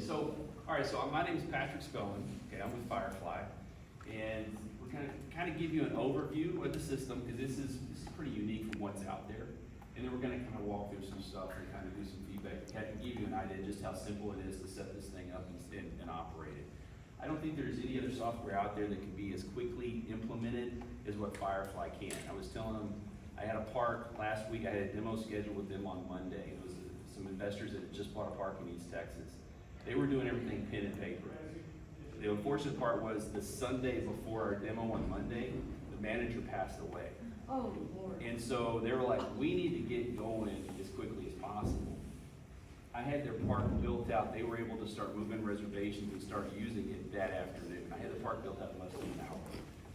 So, all right, so my name is Patrick Spellman. Okay, I'm with Firefly, and we're kind of give you an overview of the system because this is pretty unique from what's out there. And then we're going to kind of walk through some stuff and kind of do some feedback to give you an idea just how simple it is to set this thing up and operate it. I don't think there's any other software out there that can be as quickly implemented as what Firefly can. I was telling them, I had a park last week, I had a demo scheduled with them on Monday. It was some investors that had just bought a park in East Texas. They were doing everything pen and paper. The unfortunate part was the Sunday before our demo on Monday, the manager passed away. Oh, Lord. And so they were like, we need to get going as quickly as possible. I had their park built out. They were able to start moving reservations and start using it that afternoon. I had the park built out in less than an hour.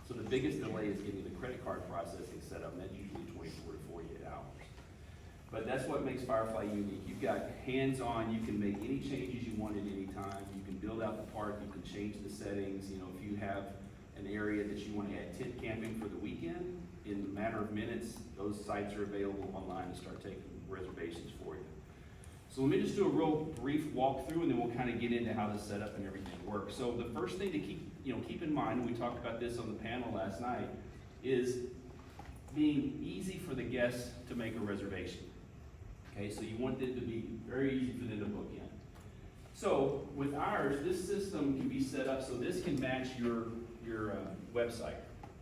So the biggest delay is getting the credit card processing set up, and that's usually 24 to 48 hours. But that's what makes Firefly unique. You've got hands-on, you can make any changes you want at any time. You can build out the park, you can change the settings. You know, if you have an area that you want to add tent camping for the weekend, in a matter of minutes, those sites are available online to start taking reservations for you. So let me just do a real brief walkthrough, and then we'll kind of get into how the setup and everything works. So the first thing to keep in mind, and we talked about this on the panel last night, is being easy for the guests to make a reservation. Okay, so you want it to be very easy for them to book in. So with ours, this system can be set up so this can match your website.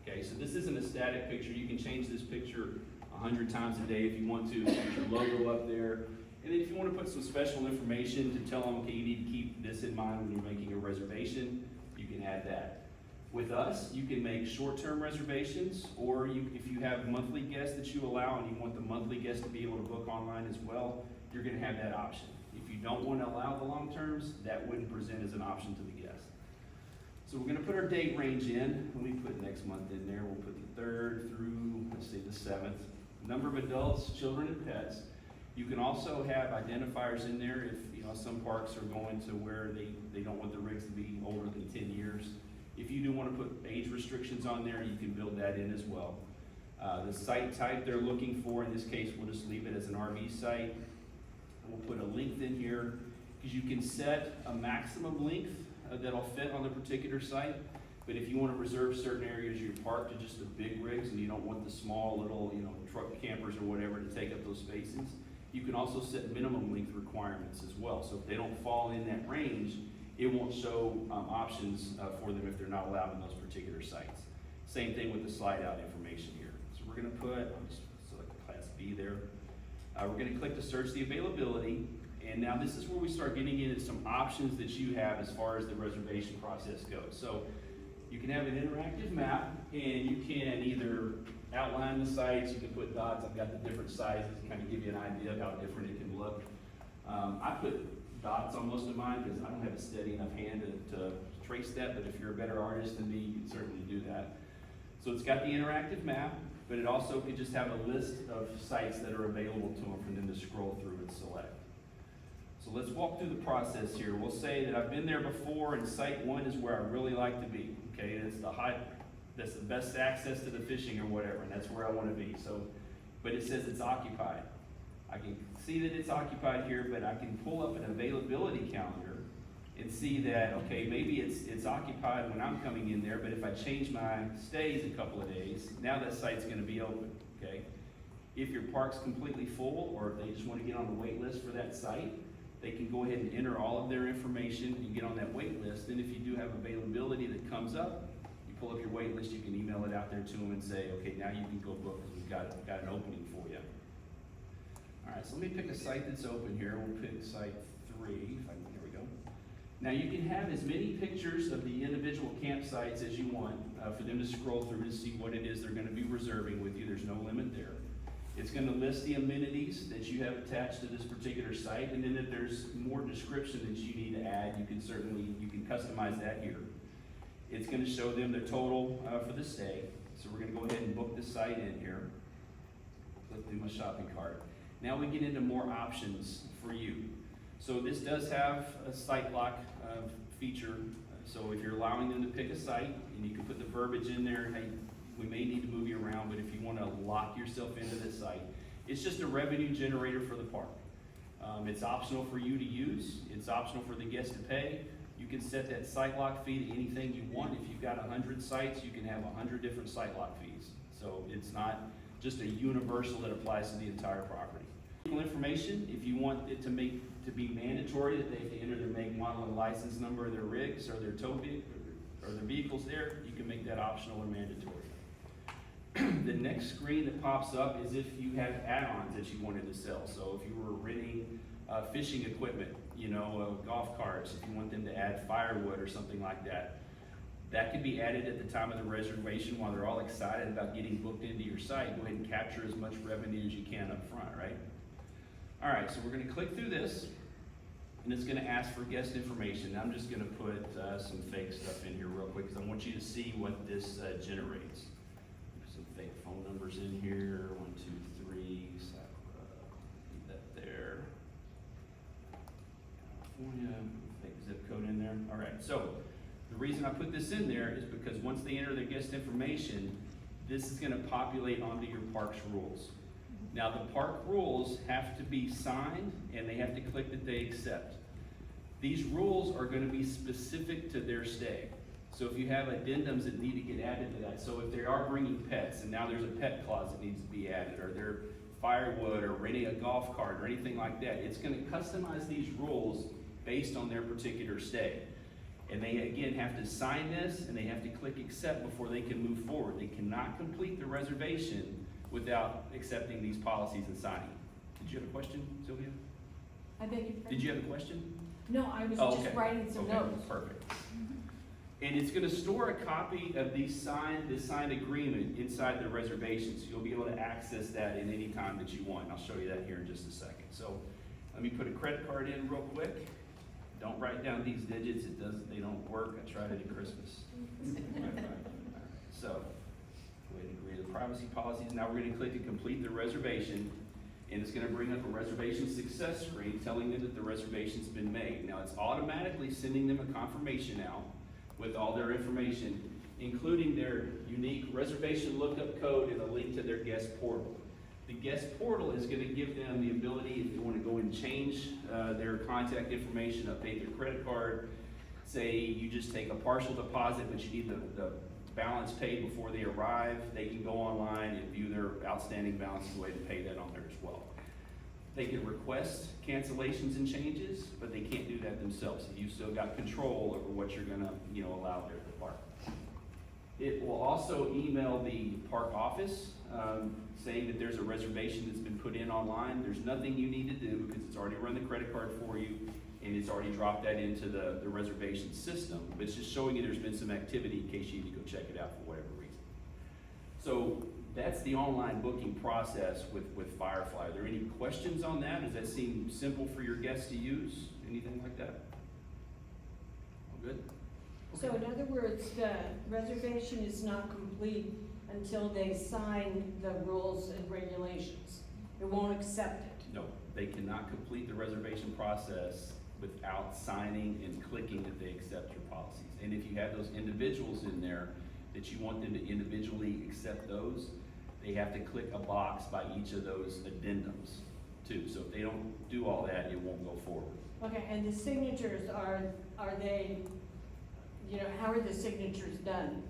Okay, so this isn't a static picture. You can change this picture 100 times a day if you want to. Put your logo up there. And then if you want to put some special information to tell them, okay, you need to keep this in mind when you're making a reservation, you can add that. With us, you can make short-term reservations, or if you have monthly guests that you allow and you want the monthly guests to be able to book online as well, you're going to have that option. If you don't want to allow the long terms, that wouldn't present as an option to the guest. So we're going to put our date range in. Let me put next month in there. We'll put the 3rd through, let's say, the 7th. Number of adults, children, and pets. You can also have identifiers in there if, you know, some parks are going to where they don't want the rigs to be older than 10 years. If you do want to put age restrictions on there, you can build that in as well. The site type they're looking for, in this case, we'll just leave it as an RV site. We'll put a length in here because you can set a maximum length that'll fit on the particular site. But if you want to reserve certain areas of your park to just the big rigs and you don't want the small little, you know, truck campers or whatever to take up those spaces, you can also set minimum length requirements as well. So if they don't fall in that range, it won't show options for them if they're not allowed in those particular sites. Same thing with the slide out information here. So we're going to put, I'll just select the class B there. We're going to click to search the availability. And now this is where we start getting into some options that you have as far as the reservation process goes. So you can have an interactive map, and you can either outline the sites, you can put dots. I've got the different sizes to kind of give you an idea of how different it can look. I put dots on most of mine because I don't have a steady enough hand to trace that, but if you're a better artist than me, you can certainly do that. So it's got the interactive map, but it also could just have a list of sites that are available to them for them to scroll through and select. So let's walk through the process here. We'll say that I've been there before, and site 1 is where I really like to be. Okay, that's the best access to the fishing or whatever, and that's where I want to be. So, but it says it's occupied. I can see that it's occupied here, but I can pull up an availability calendar and see that, okay, maybe it's occupied when I'm coming in there, but if I change my stays a couple of days, now that site's going to be open. Okay, if your park's completely full, or if they just want to get on the wait list for that site, they can go ahead and enter all of their information and get on that wait list. And if you do have availability that comes up, you pull up your wait list, you can email it out there to them and say, okay, now you can go book because we've got an opening for you. All right, so let me pick a site that's open here. We'll pick site 3. Here we go. Now you can have as many pictures of the individual campsites as you want for them to scroll through to see what it is they're going to be reserving with you. There's no limit there. It's going to list the amenities that you have attached to this particular site, and then if there's more description that you need to add, you can customize that here. It's going to show them their total for the stay. So we're going to go ahead and book the site in here. Click through my shopping cart. Now we get into more options for you. So this does have a site lock feature. So if you're allowing them to pick a site, and you can put the verbiage in there, hey, we may need to move you around, but if you want to lock yourself into this site, it's just a revenue generator for the park. It's optional for you to use, it's optional for the guest to pay. You can set that site lock fee to anything you want. If you've got 100 sites, you can have 100 different site lock fees. So it's not just a universal that applies to the entire property. Information, if you want it to be mandatory that they have to enter their make, model, and license number of their rigs or their tow vehicle or their vehicles there, you can make that optional or mandatory. The next screen that pops up is if you have add-ons that you wanted to sell. So if you were renting fishing equipment, golf carts, if you want them to add firewood or something like that, that can be added at the time of the reservation while they're all excited about getting booked into your site. Go ahead and capture as much revenue as you can up front, right? All right, so we're gonna click through this, and it's gonna ask for guest information. I'm just gonna put some fake stuff in here real quick because I want you to see what this generates. Some fake phone numbers in here, 1, 2, 3, leave that there. California, fake zip code in there. All right, so the reason I put this in there is because once they enter their guest information, this is gonna populate onto your park's rules. Now the park rules have to be signed and they have to click that they accept. These rules are gonna be specific to their stay. So if you have addendums that need to get added to that, so if they are bringing pets and now there's a pet clause that needs to be added, or they're firewood or renting a golf cart or anything like that, it's gonna customize these rules based on their particular stay. And they again have to sign this and they have to click accept before they can move forward. They cannot complete the reservation without accepting these policies and signing. Did you have a question, Sylvia? I beg your pardon? Did you have a question? No, I was just writing some notes. Perfect. And it's gonna store a copy of this signed agreement inside the reservation, so you'll be able to access that at any time that you want. And I'll show you that here in just a second. So let me put a credit card in real quick. Don't write down these digits, they don't work. I tried it at Christmas. So, go ahead and agree to the privacy policies. Now we're gonna click to complete the reservation, and it's gonna bring up a reservation success screen telling them that the reservation's been made. Now it's automatically sending them a confirmation out with all their information, including their unique reservation lookup code and a link to their guest portal. The guest portal is gonna give them the ability, if they wanna go and change their contact information, update their credit card, say you just take a partial deposit, but you need the balance paid before they arrive, they can go online and view their outstanding balance and go ahead and pay that on there as well. They can request cancellations and changes, but they can't do that themselves. So you've still got control over what you're gonna, allow there at the park. It will also email the park office saying that there's a reservation that's been put in online. There's nothing you need to do because it's already run the credit card for you and it's already dropped that into the reservation system. But it's just showing you there's been some activity in case you need to go check it out for whatever reason. So that's the online booking process with Firefly. Are there any questions on that? Does that seem simple for your guests to use? Anything like that? All good? So in other words, the reservation is not complete until they sign the rules and regulations. It won't accept it. No, they cannot complete the reservation process without signing and clicking that they accept your policies. And if you have those individuals in there that you want them to individually accept those, they have to click a box by each of those addendums too. So if they don't do all that, it won't go forward. Okay, and the signatures are they, how are the signatures done?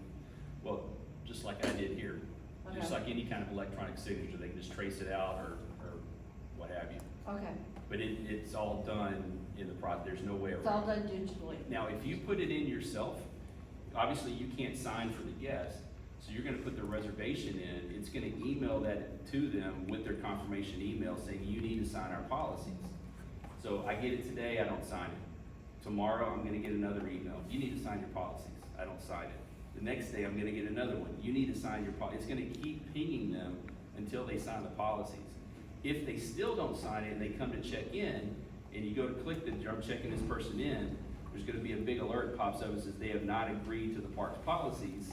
Well, just like I did here. Okay. Just like any kind of electronic signature, they can just trace it out or what have you. Okay. But it's all done in the process. There's no way around it. It's all done digitally. Now, if you put it in yourself, obviously you can't sign for the guest, so you're gonna put the reservation in. It's gonna email that to them with their confirmation email saying you need to sign our policies. So I get it today, I don't sign it. Tomorrow, I'm gonna get another email. You need to sign your policies. I don't sign it. The next day, I'm gonna get another one. You need to sign your policy. It's gonna keep pinging them until they sign the policies. If they still don't sign it and they come to check in, and you go to click the, I'm checking this person in, there's gonna be a big alert pops up that says they have not agreed to the park's policies.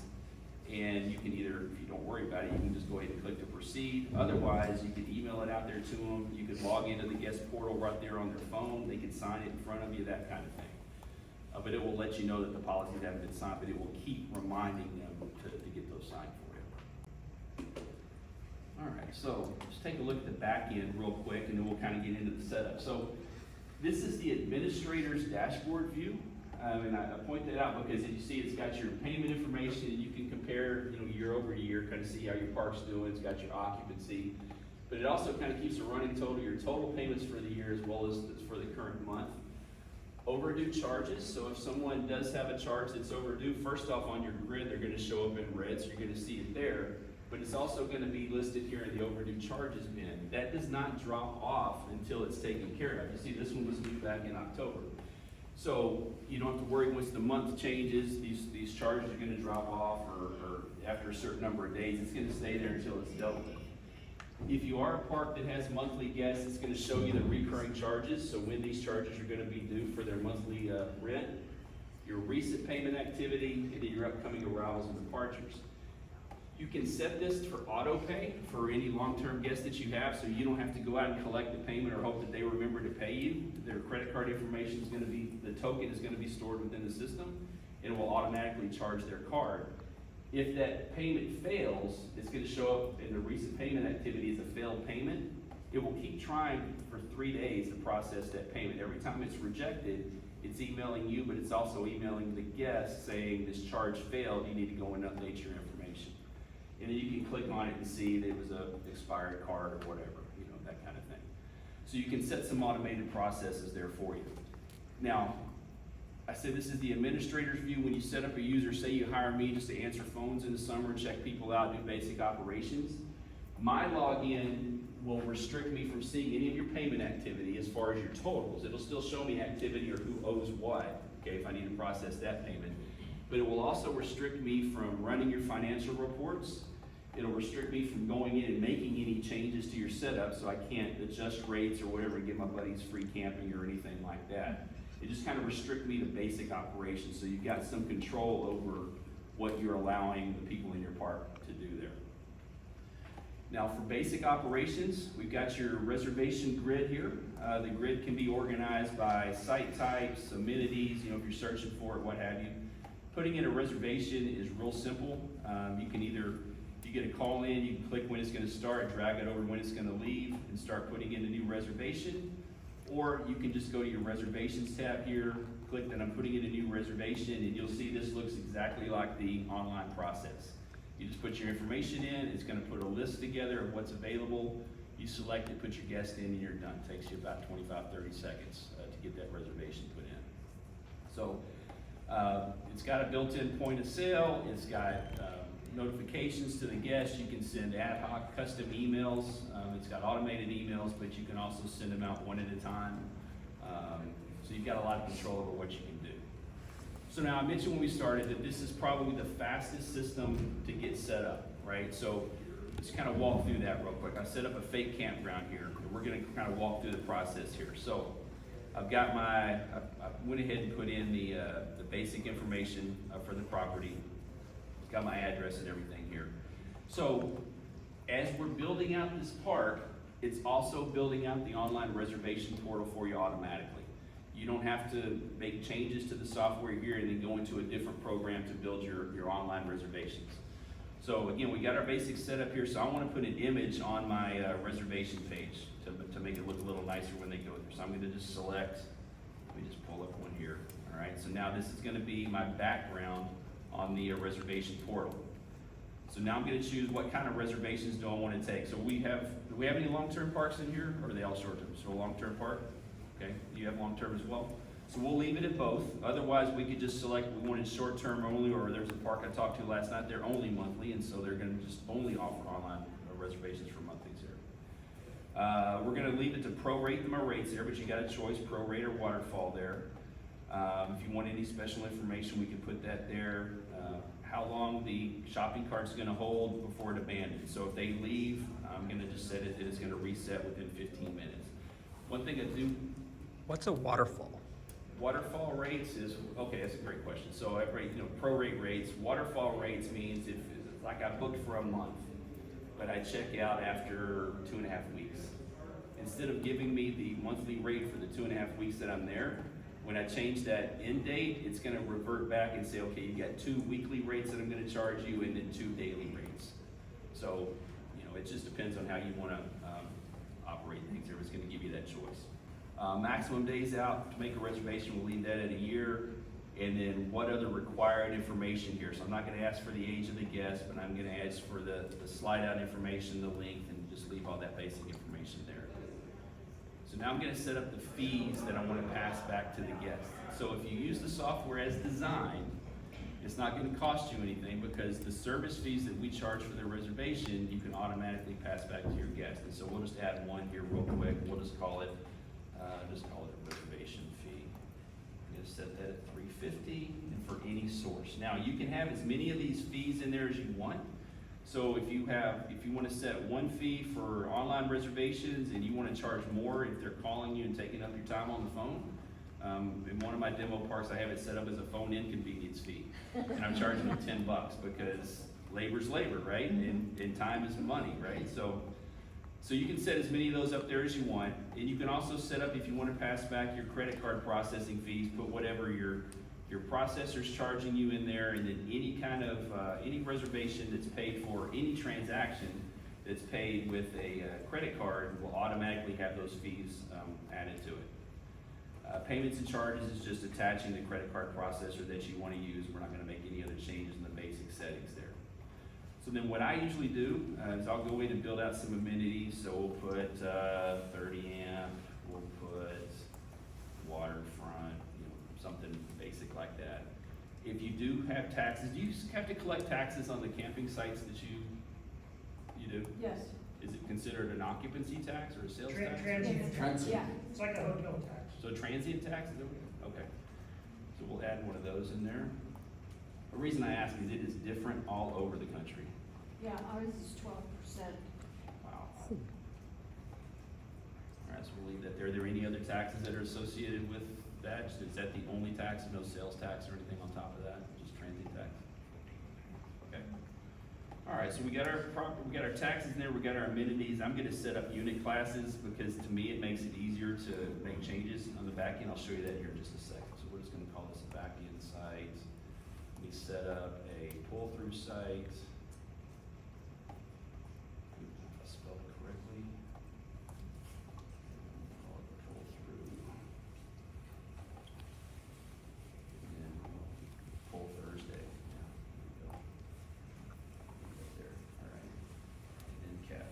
And you can either, if you don't worry about it, you can just go ahead and click to proceed. Otherwise, you can email it out there to them. You can log into the guest portal right there on their phone. They can sign it in front of you, that kind of thing. But it will let you know that the policies haven't been signed, but it will keep reminding them to get those signed for you. All right, so let's take a look at the back end real quick, and then we'll kind of get into the setup. So this is the administrator's dashboard view. And I point that out because as you see, it's got your payment information, and you can compare, year over year, kind of see how your park's doing. It's got your occupancy, but it also kind of keeps a running total, your total payments for the year as well as for the current month. Overdue charges, so if someone does have a charge that's overdue, first off on your grid, they're gonna show up in red, so you're gonna see it there, but it's also gonna be listed here in the overdue charges bin. That does not drop off until it's taken care of. You see, this one was due back in October. So you don't have to worry once the month changes, these charges are gonna drop off, or after a certain number of days, it's gonna stay there until it's dealt with. If you are a park that has monthly guests, it's gonna show you the recurring charges, so when these charges are gonna be due for their monthly rent, your recent payment activity, and then your upcoming arrivals and departures. You can set this for auto pay for any long-term guests that you have, so you don't have to go out and collect the payment or hope that they remember to pay you. Their credit card information is gonna be, the token is gonna be stored within the system, and it will automatically charge their card. If that payment fails, it's gonna show up in the recent payment activity as a failed payment. It will keep trying for 3 days to process that payment. Every time it's rejected, it's emailing you, but it's also emailing the guest saying this charge failed, you need to go and update your information. And then you can click on it and see that it was a expired card or whatever, that kind of thing. So you can set some automated processes there for you. Now, I said this is the administrator's view. When you set up a user, say you hire me just to answer phones in the summer, check people out, do basic operations, my login will restrict me from seeing any of your payment activity as far as your totals. It'll still show me activity or who owes what, okay, if I need to process that payment. But it will also restrict me from running your financial reports. It'll restrict me from going in and making any changes to your setup, so I can't adjust rates or whatever and give my buddies free camping or anything like that. It just kind of restricts me to basic operations, so you've got some control over what you're allowing the people in your park to do there. Now for basic operations, we've got your reservation grid here. The grid can be organized by site types, amenities, if you're searching for it, what have you. Putting in a reservation is real simple. You can either, if you get a call in, you can click when it's gonna start, drag it over when it's gonna leave, and start putting in a new reservation. Or you can just go to your reservations tab here, click that I'm putting in a new reservation, and you'll see this looks exactly like the online process. You just put your information in, it's gonna put a list together of what's available. You select it, put your guest in, and you're done. It takes you about 25, 30 seconds to get that reservation put in. So it's got a built-in point of sale, it's got notifications to the guests. You can send ad hoc custom emails. It's got automated emails, but you can also send them out one at a time. So you've got a lot of control over what you can do. So now I mentioned when we started that this is probably the fastest system to get set up, right? So let's kind of walk through that real quick. I set up a fake campground here, and we're gonna kind of walk through the process here. So I've got I went ahead and put in the basic information for the property. Got my address and everything here. So as we're building out this park, it's also building out the online reservation portal for you automatically. You don't have to make changes to the software here and then go into a different program to build your online reservations. So again, we got our basic setup here, so I want to put an image on my reservation page to make it look a little nicer when they go through. So I'm going to just select, let me just pull up one here. All right, so now this is going to be my background on the reservation portal. So now I'm going to choose what kind of reservations do I want to take. So do we have any long-term parks in here, or are they all short-term? So a long-term park, okay, you have long-term as well. So we'll leave it at both. Otherwise, we could just select we wanted short-term only, or there's a park I talked to last night, they're only monthly, and so they're going to just only offer online reservations for monthlies here. We're going to leave it to prorate my rates there, but you got a choice, prorate or waterfall there. If you want any special information, we can put that there. How long the shopping cart's gonna hold before it abandons. So if they leave, I'm gonna just set it that it's gonna reset within 15 minutes. One thing I do. What's a waterfall? Waterfall rates is, okay, that's a great question. So I rate, prorate rates. Waterfall rates means if, like I booked for a month, but I check out after 2.5 weeks. Instead of giving me the monthly rate for the 2.5 weeks that I'm there, when I change that end date, it's gonna revert back and say, okay, you got 2 weekly rates that I'm gonna charge you and then 2 daily rates. So, it just depends on how you wanna, operate things, everyone's gonna give you that choice. Maximum days out to make a reservation, we'll leave that at a year. And then what other required information here? So I'm not gonna ask for the age of the guest, but I'm gonna ask for the slide out information, the length, and just leave all that basic information there. So now I'm gonna set up the fees that I wanna pass back to the guest. So if you use the software as designed, it's not gonna cost you anything because the service fees that we charge for the reservation, you can automatically pass back to your guest. And so we'll just add one here real quick. We'll just call it a reservation fee. I'm gonna set that at $350 and for any source. Now you can have as many of these fees in there as you want. So if you wanna set one fee for online reservations and you wanna charge more if they're calling you and taking up your time on the phone, in one of my demo parks, I have it set up as a phone inconvenience fee. And I'm charging them $10 because labor's labor, right? And time is money, right? So you can set as many of those up there as you want. And you can also set up, if you want to pass back your credit card processing fees, put whatever your processor's charging you in there, and then any kind of, any reservation that's paid for, any transaction that's paid with a credit card will automatically have those fees added to it. Payments and charges is just attaching the credit card processor that you want to use. We're not going to make any other changes in the basic settings there. So then what I usually do is I'll go in and build out some amenities. So we'll put 30 amp, we'll put waterfront, something basic like that. If you do have taxes, do you have to collect taxes on the camping sites that you do? Yes. Is it considered an occupancy tax or a sales tax? Transient. Yeah. It's like a hotel tax. So transient tax, is okay. So we'll add one of those in there. The reason I ask is it is different all over the country. Yeah, ours is 12%. Wow. All right, so we'll leave that there. Are there any other taxes that are associated with that? Is that the only tax, no sales tax or anything on top of that? Just transient tax? Okay. All right, so we got our taxes in there, we got our amenities. I'm gonna set up unit classes because to me it makes it easier to make changes on the back end. I'll show you that here in just a second. So we're just gonna call this a back end site. Let me set up a pull-through site. If I spelled it correctly. Call it pull-through. And then pull Thursday. Yeah, there we go. There, all right. And then cap.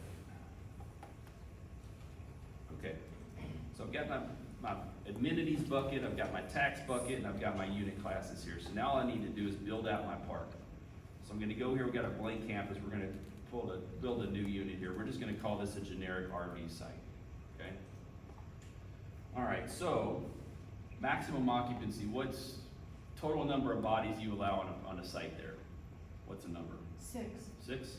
Okay, so I've got my amenities bucket, I've got my tax bucket, and I've got my unit classes here. So now all I need to do is build out my park. So I'm gonna go here, we've got a blank campus, we're gonna build a new unit here. We're just gonna call this a generic RV site, okay? All right, so maximum occupancy, what's total number of bodies you allow on a site there? What's the number? 6. 6?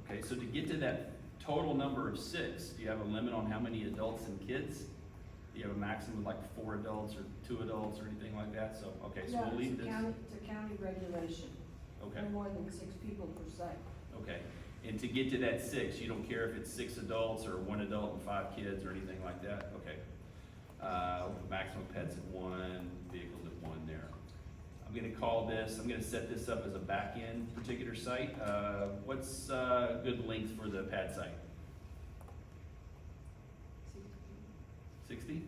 Okay, so to get to that total number of 6, do you have a limit on how many adults and kids? Do you have a maximum of like 4 adults or 2 adults or anything like that? So, okay, so we'll leave this. It's a county regulation. Okay, No more than 6 people per site. okay. And to get to that 6, you don't care if it's 6 adults or 1 adult and 5 kids or anything like that? Okay. Maximum pets at 1, vehicles at 1 there. I'm gonna set this up as a back-end particular site. What's good length for the pad site? 60?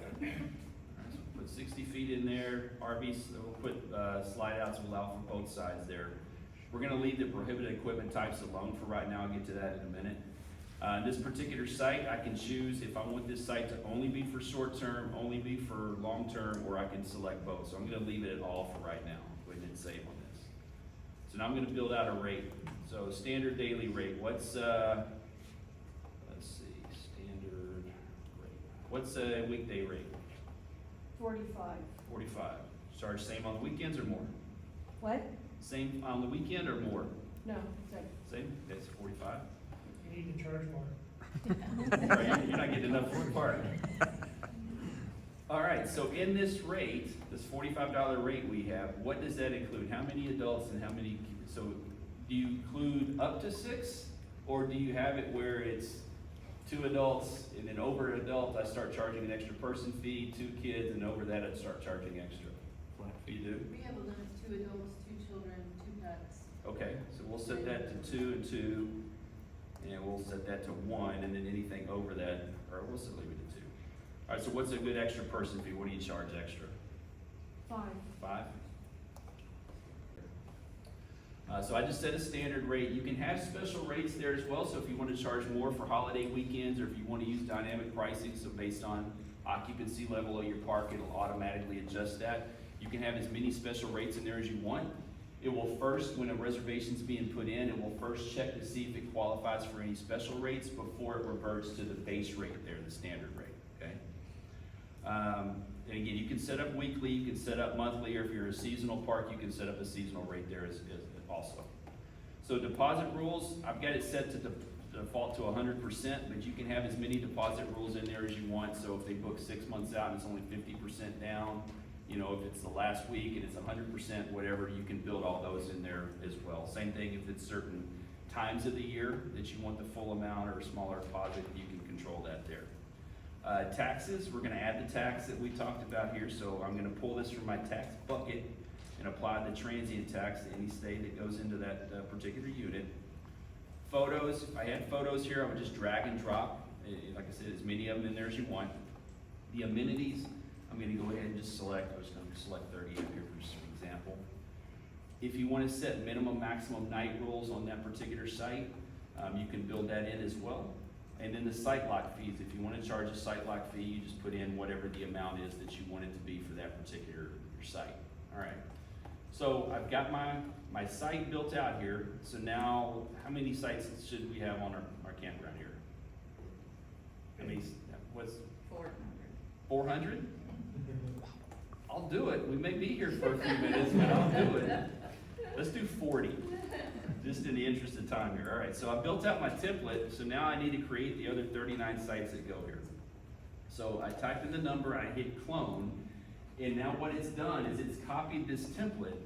Alright, so we'll put 60 feet in there. RVs, we'll put slide outs will allow for both sides there. We're gonna leave the prohibited equipment types alone for right now. I'll get to that in a minute. This particular site, I can choose if I want this site to only be for short term, only be for long term, or I can select both. So I'm gonna leave it at all for right now. Go ahead and save on this. So now I'm gonna build out a rate. So standard daily rate, what's, let's see, standard rate. What's a weekday rate? 45. 45. Charge same on the weekends or more? What? Same on the weekend or more? No, so Same, that's 45. You need to charge more. Right, you're not getting enough for the park. All right, so in this rate, this $45 rate we have, what does that include? How many adults and how many, so do you include up to 6? Or do you have it where it's 2 adults and then over an adult, I start charging an extra person fee, 2 kids, and over that I'd start charging extra? You do? We have a limit, 2 adults, 2 children, 2 pets. Okay, so we'll set that to 2 and 2, and we'll set that to 1, and then anything over that, or we'll still leave it at 2. All right, so what's a good extra person fee? What do you charge extra? 5. 5? So I just set a standard rate. You can have special rates there as well, so if you want to charge more for holiday weekends, or if you want to use dynamic pricing, so based on occupancy level of your park, it'll automatically adjust that. You can have as many special rates in there as you want. It will first, when a reservation's being put in, it will first check to see if it qualifies for any special rates before it reverts to the base rate there, the standard rate, okay? And again, you can set up weekly, you can set up monthly, or if you're a seasonal park, you can set up a seasonal rate there as also. So deposit rules, I've got it set to default to 100%, but you can have as many deposit rules in there as you want. So if they book 6 months out and it's only 50% down, you know, if it's the last week and it's 100%, whatever, you can build all those in there as well. Same thing if it's certain times of the year that you want the full amount or a smaller deposit, you can control that there. Taxes, we're gonna add the tax that we talked about here, so I'm gonna pull this from my tax bucket and apply the transient tax to any stay that goes into that particular unit. Photos, if I had photos here, I would just drag and drop, like I said, as many of them in there as you want. The amenities, I'm gonna go ahead and just select, I'm just gonna select 30 up here for just an example. If you wanna set minimum, maximum night rules on that particular site, you can build that in as well. And then the site lock fees, if you wanna charge a site lock fee, you just put in whatever the amount is that you want it to be for that particular site. All right, so I've got my site built out here. So now, how many sites should we have on our campground here? How many, what's? 400. 400? I'll do it. We may be here for a few minutes, but I'll do it. Let's do 40, just in the interest of time here. All right, so I built out my template, so now I need to create the other 39 sites that go here. So I typed in the number, I hit clone, and now what it's done is it's copied this template,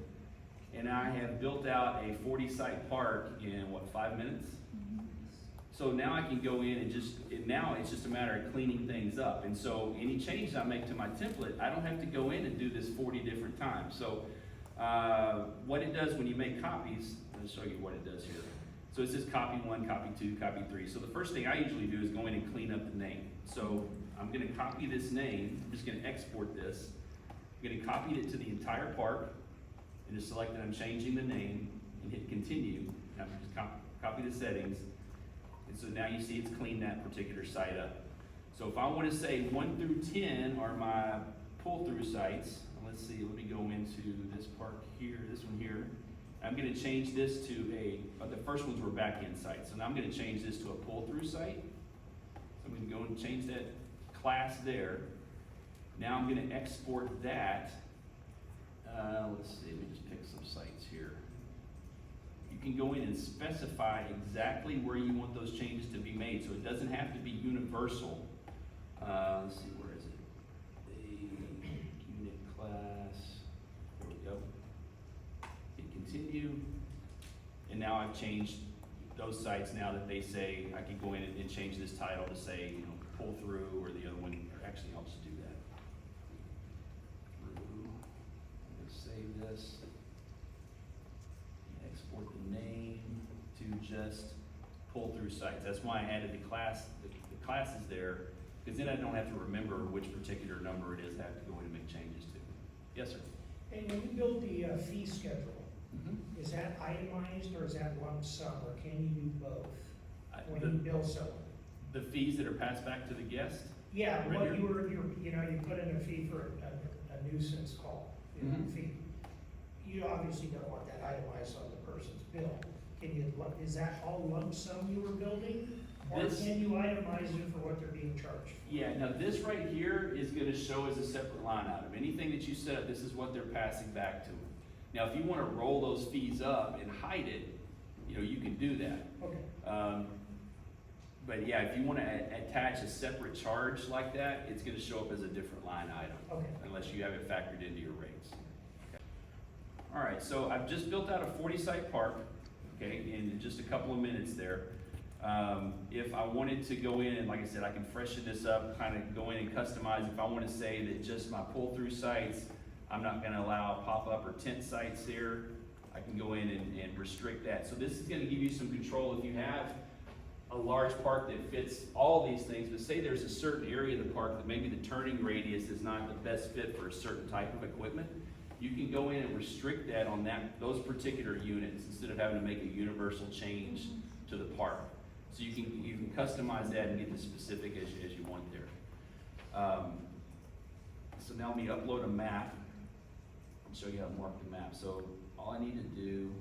and I have built out a 40-site park in, what, 5 minutes? So now I can go in and now it's just a matter of cleaning things up. And so any changes I make to my template, I don't have to go in and do this 40 different times. So what it does when you make copies, I'll show you what it does here. So it says copy 1, copy 2, copy 3. So the first thing I usually do is go in and clean up the name. So I'm gonna copy this name, I'm just gonna export this. I'm gonna copy it to the entire park, and just select that I'm changing the name, and hit continue. Now just copy the settings. And so now you see it's cleaned that particular site up. So if I want to say 1 through 10 are my pull-through sites, let's see, let me go into this park here, this one here. I'm going to change this to the first ones were back-end sites. So now I'm going to change this to a pull-through site. So I'm going to go and change that class there. Now I'm going to export that. Let's see, let me just pick some sites here. You can go in and specify exactly where you want those changes to be made, so it doesn't have to be universal. Let's see, where is it? The unit class, there we go. Hit continue, and now I've changed those sites now that they say, I can go in and change this title to say, you know, pull through, or the other one, or actually I'll just do that. Through, I'm gonna save this. Export the name to just pull through sites. That's why I added the classes there, because then I don't have to remember which particular number it is I have to go in and make changes to. Yes, sir? And when you build the fee schedule, is that itemized or is that lump sum, or can you do both when you bill someone? The fees that are passed back to the guest? Yeah, Right what here. you put in a fee for a nuisance call, Mhm. fee. You obviously don't want that itemized on the person's bill. Is that all lump sum you were building? Or This- can you itemize it for what they're being charged? Yeah, now this right here is gonna show as a separate line item. Anything that you set up, this is what they're passing back to them. Now, if you wanna roll those fees up and hide it, you know, you can do that. Okay, But yeah, if you wanna attach a separate charge like that, it's gonna show up as a different line item, okay. unless you have it factored into your rates. All right, so I've just built out a 40-site park, okay, in just a couple of minutes there. If I wanted to go in and, like I said, I can freshen this up, kind of go in and customize. If I want to say that just my pull-through sites, I'm not going to allow pop-up or tent sites here, I can go in and restrict that. So this is gonna give you some control if you have a large park that fits all these things, but say there's a certain area of the park that maybe the turning radius is not the best fit for a certain type of equipment, you can go in and restrict that on those particular units instead of having to make a universal change to the park. So you can customize that and get as specific as you want there. So now let me upload a map and show you how to mark the map. So all I need to do,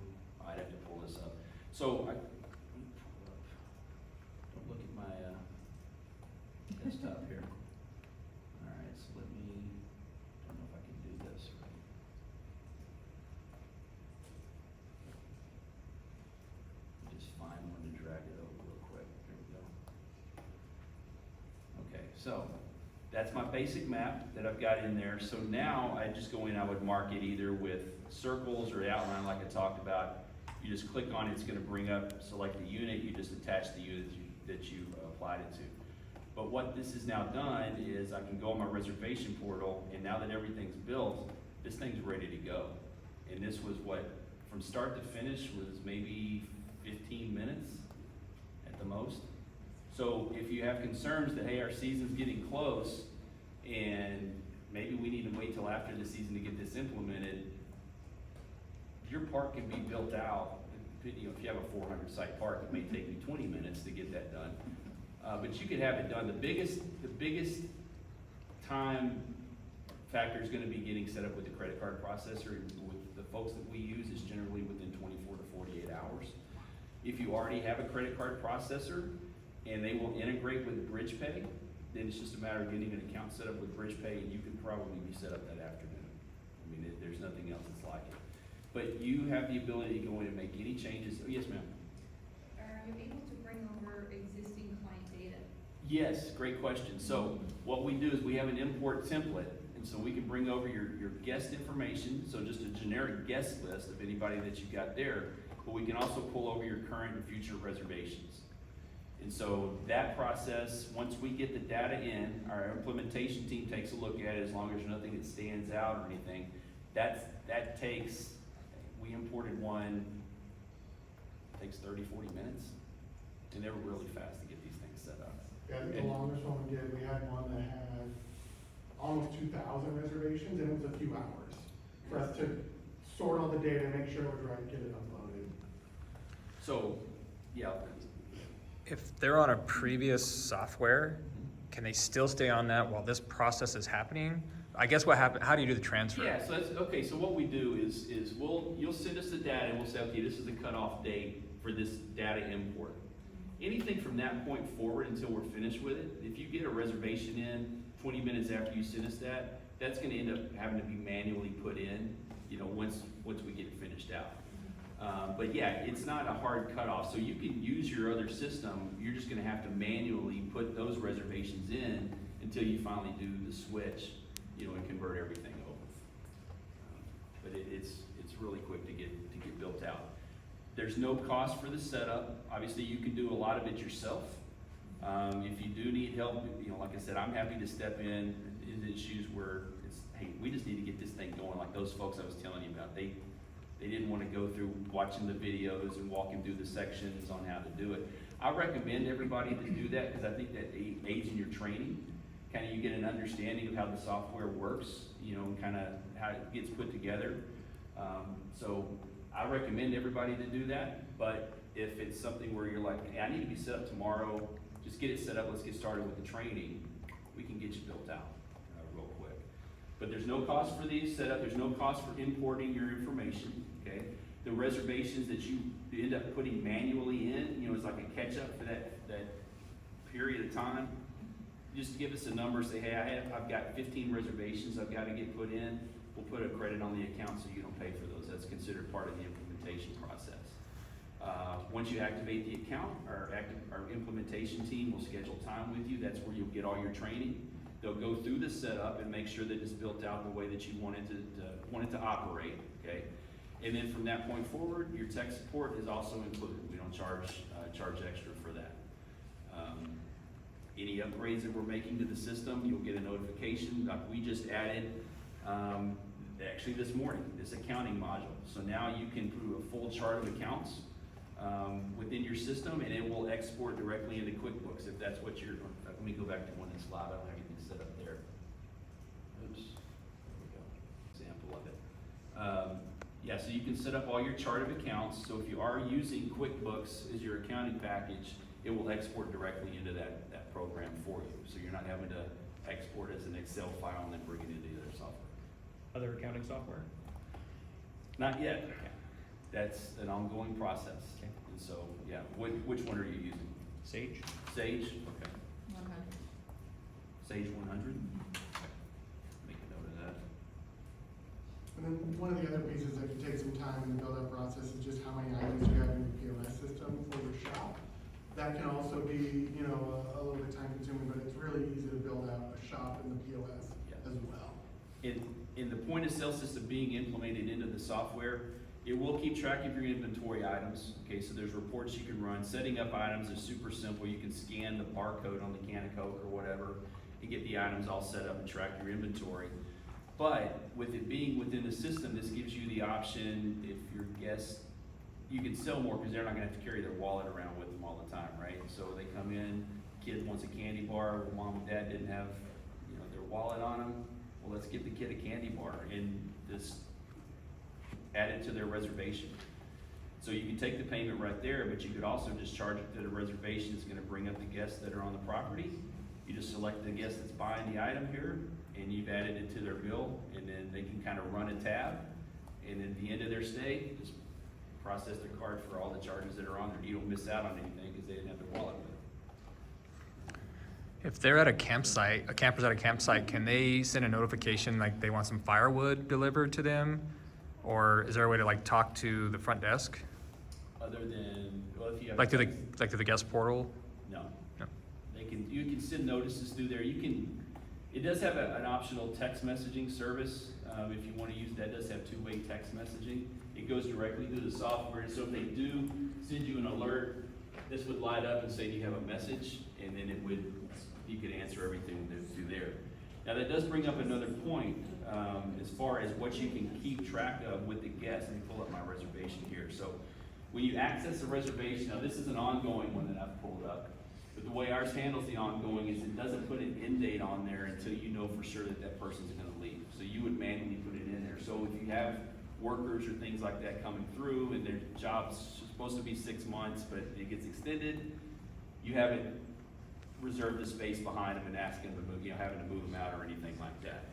I'd have to pull this up. So don't look at my desktop here. All right, so let me, I don't know if I can do this right. Just find one to drag it over real quick. There we go. Okay, so that's my basic map that I've got in there. So now I just go in, I would mark it either with circles or outline like I talked about. You just click on it, it's gonna bring up, select the unit, you just attach the unit that you applied it to. But what this has now done is I can go on my reservation portal, and now that everything's built, this thing's ready to go. And this was what, from start to finish, was maybe 15 minutes at the most. So if you have concerns that, hey, our season's getting close, and maybe we need to wait till after the season to get this implemented, your park can be built out. You know, if you have a 400 site park, it may take you 20 minutes to get that done. But you could have it done. The biggest time factor is gonna be getting set up with the credit card processor. With the folks that we use, is generally within 24 to 48 hours. If you already have a credit card processor and they will integrate with BridgePay, then it's just a matter of getting an account set up with BridgePay, and you can probably be set up that afternoon. I mean, there's nothing else that's like it. But you have the ability to go in and make any changes. Oh, yes, ma'am. Are you able to bring over existing client data? Yes, great question. So what we do is we have an import template, and so we can bring over your guest information, so just a generic guest list of anybody that you've got there, but we can also pull over your current and future reservations. And so that process, once we get the data in, our implementation team takes a look at it, as long as there's nothing that stands out or anything. That takes, we imported one, takes 30, 40 minutes, and they were really fast to get these things set up. Yeah, I think the longest one we did, we had one that had almost 2,000 reservations, and it was a few hours for us to sort all the data, make sure it was right, get it uploaded. So, yeah. If they're on a previous software, can they still stay on that while this process is happening? I guess what happened, how do you do the transfer? Yeah, so that's, okay, so what we do is you'll send us the data and we'll say, okay, this is the cutoff date for this data import. Anything from that point forward until we're finished with it, if you get a reservation in 20 minutes after you send us that, that's gonna end up having to be manually put in, you know, once we get it finished out. But yeah, it's not a hard cutoff, so you can use your other system, you're just gonna have to manually put those reservations in until you finally do the switch, you know, and convert everything over. But it's really quick to get built out. There's no cost for the setup. Obviously, you can do a lot of it yourself. If you do need help, you know, like I said, I'm happy to step in issues where it's, hey, we just need to get this thing going, like those folks I was telling you about. They didn't want to go through watching the videos and walking through the sections on how to do it. I recommend everybody to do that because I think that aids in your training. Kind of you get an understanding of how the software works, you know, and kind of how it gets put together. So I recommend everybody to do that, but if it's something where you're like, hey, I need to be set up tomorrow, just get it set up, let's get started with the training, we can get you built out real quick. But there's no cost for these setup, there's no cost for importing your information, okay? The reservations that you end up putting manually in, you know, it's like a catch up for that period of time. Just give us a number, say, hey, I've got 15 reservations I've got to get put in. We'll put a credit on the account so you don't pay for those. That's considered part of the implementation process. Once you activate the account, our implementation team will schedule time with you. That's where you'll get all your training. They'll go through the setup and make sure that it's built out the way that you want it to operate, okay? And then from that point forward, your tech support is also included. We don't charge extra for that. Any upgrades that we're making to the system, you'll get a notification. Like we just added actually this morning, this accounting module. So now you can do a full chart of accounts within your system, and it will export directly into QuickBooks if that's what you're, let me go back to one that's live, I don't have anything set up there. Oops, there we go, example of it. Yeah, so you can set up all your chart of accounts, so if you are using QuickBooks as your accounting package, it will export directly into that program for you. So you're not having to export as an Excel file and then bring it into the other software. Other accounting software? Not yet. That's an ongoing process. Okay. And so, yeah, which one are you using? Sage? Sage? Okay. 100. Sage 100? Make a note of that. And then one of the other pieces that can take some time in the build-up process is just how many items you have in your POS system for your shop. That can also be, you know, a little bit time consuming, but it's really easy to build out a shop in the POS Yeah. as well. In the point of sale system being implemented into the software, it will keep track of your inventory items. Okay, so there's reports you can run. Setting up items is super simple. You can scan the barcode on the can of Coke or whatever and get the items all set up and track your inventory. But with it being within the system, this gives you the option, if your guests, you can sell more because they're not gonna have to carry their wallet around with them all the time, right? So they come in, kid wants a candy bar, well, mom and dad didn't have, you know, their wallet on them. Well, let's get the kid a candy bar and just add it to their reservation. So you can take the payment right there, but you could also just charge it to the reservation. It's gonna bring up the guests that are on the property. You just select the guest that's buying the item here, and you've added it to their bill, and then they can kind of run a tab, and at the end of their stay, just process their card for all the charges that are on there. You don't miss out on anything because they didn't have their wallet with them. If they're at a campsite, a camper's at a campsite, can they send a notification like they want some firewood delivered to them? Or is there a way to like talk to the front desk? Other than, well, if you have. Like to the guest portal? No. No. You can send notices through there. It does have an optional text messaging service. If you want to use that, it does have two-way text messaging. It goes directly through the software, and so if they do send you an alert, this would light up and say you have a message, and then you could answer everything through there. Now that does bring up another point, as far as what you can keep track of with the guests. Let me pull up my reservation here. So when you access a reservation, now this is an ongoing one that I've pulled up, but the way ours handles the ongoing is it doesn't put an end date on there until you know for sure that that person's gonna leave. So you would manually put it in there. So if you have workers or things like that coming through and their job's supposed to be 6 months, but it gets extended, you haven't reserved the space behind them and ask them to move, having to move them out or anything like that.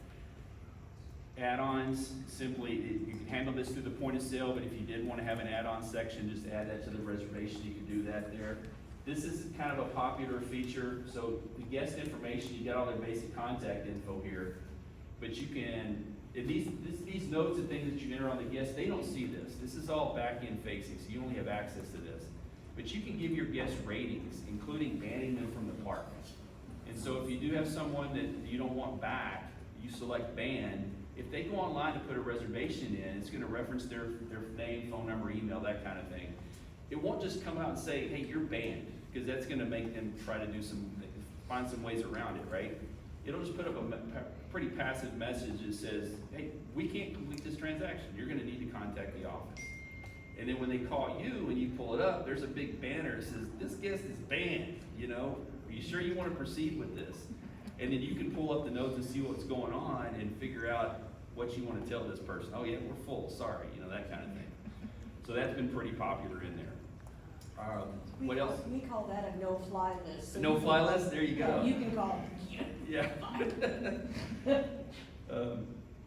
Add-ons, simply, you can handle this through the point of sale, but if you did want to have an add-on section, just add that to the reservation, you can do that there. This is kind of a popular feature, so the guest information, you got all their basic contact info here, but you can, these notes and things that you enter on the guest, they don't see this. This is all back-end facing, so you only have access to this. But you can give your guests ratings, including banning them from the park. And so if you do have someone that you don't want back, you select ban. If they go online to put a reservation in, it's gonna reference their name, phone number, email, that kind of thing. It won't just come out and say, hey, you're banned, because that's gonna make them try to find some ways around it, right? It'll just put up a pretty passive message that says, hey, we can't complete this transaction. You're gonna need to contact the office. And then when they call you and you pull it up, there's a big banner that says, this guest is banned, you know? Are you sure you want to proceed with this? And then you can pull up the notes and see what's going on and figure out what you want to tell this person. Oh yeah, we're full, sorry, you know, that kind of thing. So that's been pretty popular in there. What else? We call that a no-fly list. A no-fly list? There you go. You can call it. Yeah.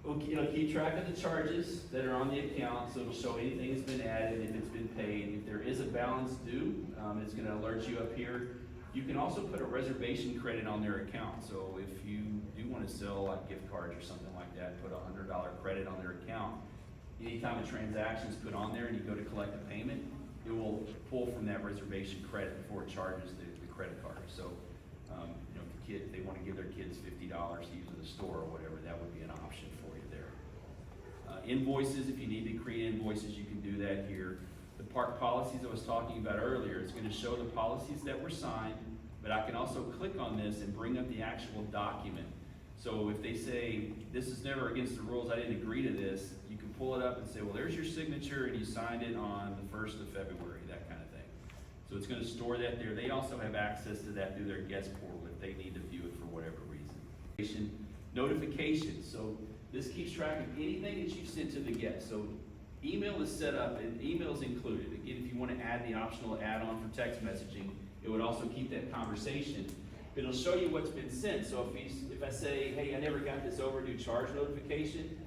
It'll keep track of the charges that are on the account, so it'll show anything that's been added, if it's been paid. If there is a balance due, it's gonna alert you up here. You can also put a reservation credit on their account. So if you do wanna sell like gift cards or something like that, put a $100 credit on their account. Anytime a transaction is put on there and you go to collect a payment, it will pull from that reservation credit before it charges the credit card. So, you know, if they wanna give their kids $50 to use in the store or whatever, that would be an option for you there. Invoices, if you need to create invoices, you can do that here. The park policies I was talking about earlier, it's gonna show the policies that were signed, but I can also click on this and bring up the actual document. So if they say, this is never against the rules, I didn't agree to this, you can pull it up and say, well, there's your signature, and you signed it on the 1st of February, that kind of thing. So it's gonna store that there. They also have access to that through their guest portal if they need to view it for whatever reason. Notifications, so this keeps track of anything that you've sent to the guest. So email is set up, and email is included. Again, if you wanna add the optional add-on for text messaging, it would also keep that conversation. It'll show you what's been sent. So if I say, hey, I never got this overdue charge notification,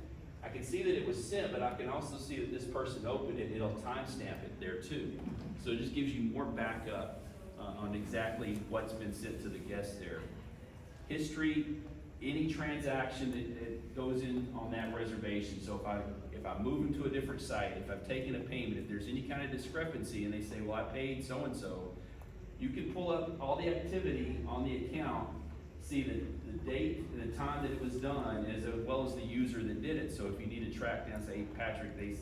I can see that it was sent, but I can also see that this person opened it. It'll timestamp it there too. So it just gives you more backup on exactly what's been sent to the guest there. History, any transaction that goes in on that reservation. So if I move them to a different site, if I've taken a payment, if there's any kind of discrepancy and they say, well, I paid so-and-so, you can pull up all the activity on the account, see the date and the time that it was done, as well as the user that did it. So if you need to track down, say, Patrick, they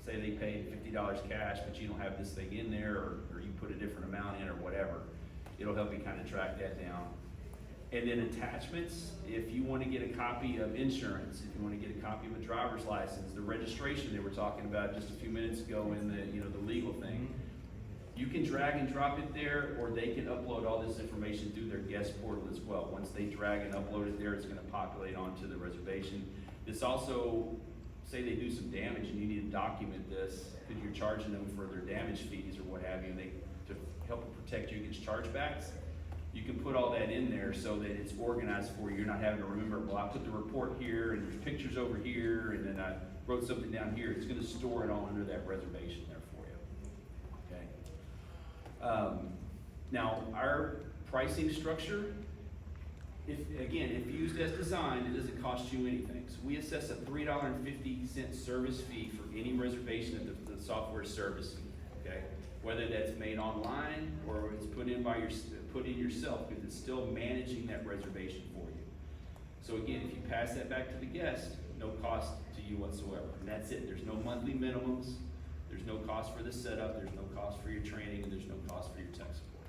say they paid $50 cash, but you don't have this thing in there, or you put a different amount in or whatever, it'll help you kind of track that down. And then attachments, if you want to get a copy of insurance, if you want to get a copy of a driver's license, the registration they were talking about just a few minutes ago in the legal thing, you can drag and drop it there, or they can upload all this information through their guest portal as well. Once they drag and upload it there, it's going to populate onto the reservation. This also, say they do some damage and you need to document this because you're charging them for their damage fees or what have you, and to help protect you against chargebacks. You can put all that in there so that it's organized for you. You're not having to remember, well, I put the report here and there's pictures over here and then I wrote something down here. It's going to store it all under that reservation there for you. Okay. Now, our pricing structure, if used as designed, it doesn't cost you anything. So we assess a $3.50 service fee for any reservation that the software is servicing. Okay, whether that's made online or it's put in yourself, because it's still managing that reservation for you. So again, if you pass that back to the guest, no cost to you whatsoever, and that's it. There's no monthly minimums. There's no cost for the setup. There's no cost for your training, and there's no cost for your tech support.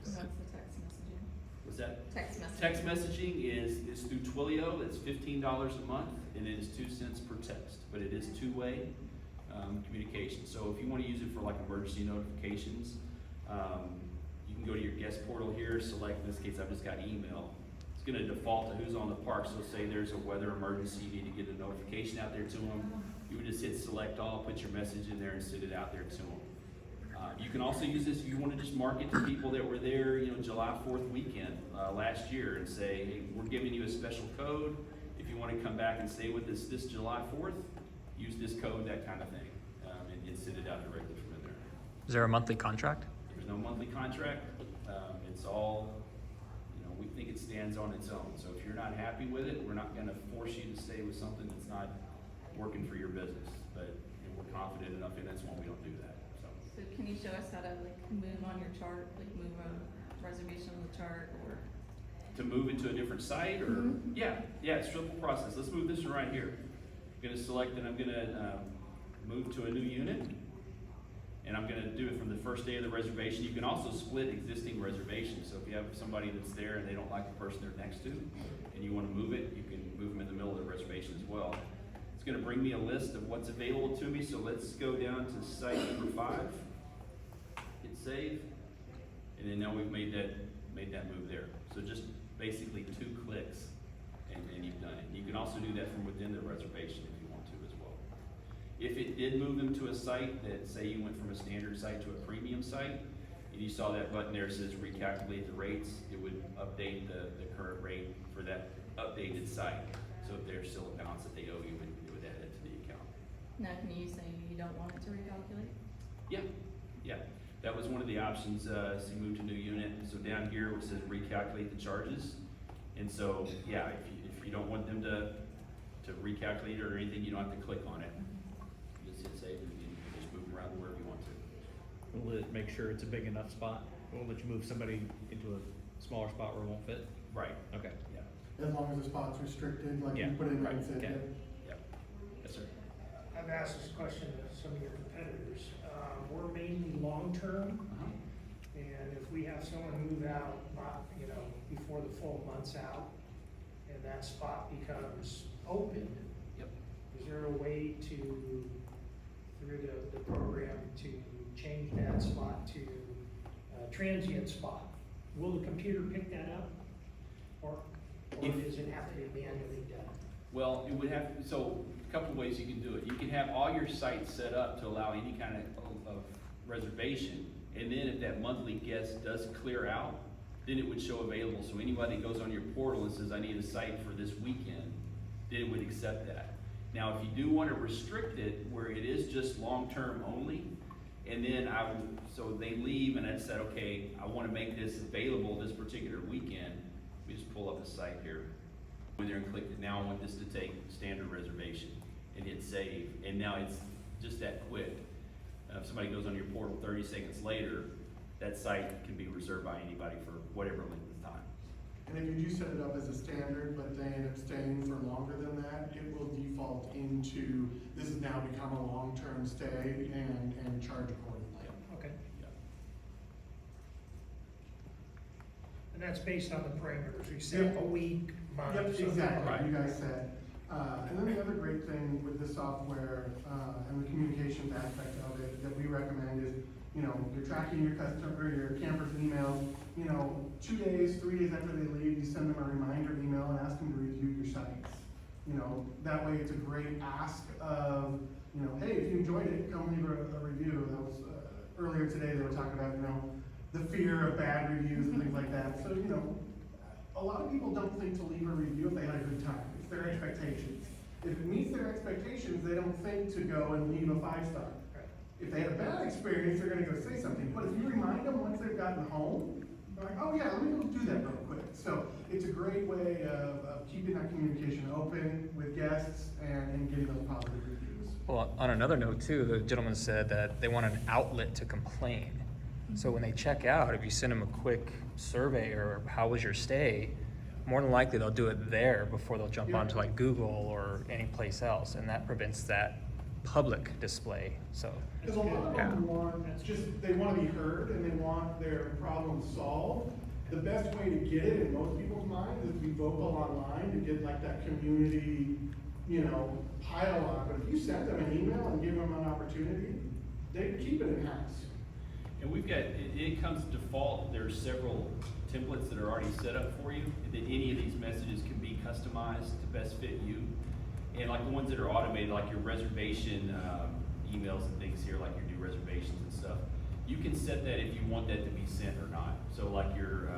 What's the text messaging? What's that? Text messaging. Text messaging is through Twilio. It's $15 a month, and it is 2 cents per text, but it is two-way communication. So if you want to use it for like emergency notifications, you can go to your guest portal here, select, in this case I've just got email. It's going to default to who's on the park. So say there's a weather emergency, you need to get a notification out there to them. You would just hit select all, put your message in there and send it out there to them. You can also use this if you want to just market to people that were there, July 4th weekend last year, and say, hey, we're giving you a special code. If you want to come back and stay with us this July 4th, use this code, that kind of thing, and send it out directly from in there. Is there a monthly contract? There's no monthly contract. It's all, we think it stands on its own. So if you're not happy with it, we're not going to force you to stay with something that's not working for your business. But we're confident enough in that's why we don't do that. So can you show us how to move on your chart, move a reservation on the chart, or? To move it to a different site, or yeah, it's a simple process. Let's move this one right here. I'm going to select that I'm going to move to a new unit, and I'm going to do it from the first day of the reservation. You can also split existing reservations. So if you have somebody that's there and they don't like the person they're next to, and you want to move it, you can move them in the middle of the reservation as well. It's going to bring me a list of what's available to me. So let's go down to site number 5. Hit save, and then now we've made that move there. So just basically 2 clicks, and you've done it. You can also do that from within the reservation if you want to as well. If it did move them to a site that, say you went from a standard site to a premium site, and you saw that button there that says recalculate the rates, it would update the current rate for that updated site. So if there's still a balance that they owe you, it would add it to the account. Now, can you say you don't want it to recalculate? Yeah. That was one of the options, so you move to new unit. So down here where it says recalculate the charges. And so, yeah, if you don't want them to recalculate it or anything, you don't have to click on it. You just hit save and you can just move them around wherever you want to. Will it make sure it's a big enough spot? Won't let you move somebody into a smaller spot where it won't fit? Right. Okay. Yeah. As long as the spot's restricted, like you Yeah, put in there and right, said, okay. yeah. Yeah. Yes, sir. I've asked this question to some of your competitors. We're mainly long-term, and if we have someone move out, before the full month's out, and that spot becomes open, Yep. is there a way to, through the program, to change that spot to a transient spot? Will the computer pick that up? Or does it have to be manually done? Well, it would have, so, a couple of ways you can do it. You can have all your sites set up to allow any kind of reservation, and then if that monthly guest does clear out, then it would show available, so anybody goes on your portal and says, I need a site for this weekend, then it would accept that. Now, if you do wanna restrict it, where it is just long-term only, and then so they leave and I said, okay, I wanna make this available this particular weekend, we just pull up the site here. Go in there and click it, now I want this to take standard reservation, and hit save, and now it's just that quick. If somebody goes on your portal 30 seconds later, that site can be reserved by anybody for whatever length of time. And if you do set it up as a standard, but they end up staying for longer than that, it will default into, this has now become a long-term stay and charge accordingly. Okay. Yeah. And that's based on the parameters, we said Yep. a week, month. Yep, something like exactly, that. you guys said. And then the other great thing with the software, and the communications aspect of it that we recommend is, you know, you're tracking your customer, your campers' emails, you know, 2 days, 3 days after they leave, you send them a reminder email and ask them to review your sites. You know, that way it's a great ask of, you know, hey, if you enjoyed it, come leave a review. That was, earlier today, they were talking about, you know, the fear of bad reviews and things like that. So, you know, a lot of people don't think to leave a review if they had a good time. It's their expectations. If it meets their expectations, they don't think to go and leave a 5-star. Right. If they had a bad experience, they're gonna go say something. But if you remind them once they've gotten home, they're like, oh yeah, let me go do that real quick. So it's a great way of keeping that communication open with guests and getting those positive reviews. Well, on another note too, the gentleman said that they want an outlet to complain. So when they check out, if you send them a quick survey or how was your stay, more than likely they'll do it there before they'll jump Yeah. onto like Google or any place else, and that prevents that public display, so. Because a lot of Yeah. them want, they want to be heard and they want their problem solved. The best way to get it in most people's minds is to be vocal online, to get like that community, you know, pile on. But if you send them an email and give them an opportunity, they keep it in-house. And we've got, it comes default, there's several templates that are already set up for you, and then any of these messages can be customized to best fit you. And like the ones that are automated, like your reservation emails and things here, like your new reservations and stuff, you can set that if you want that to be sent or not. So like your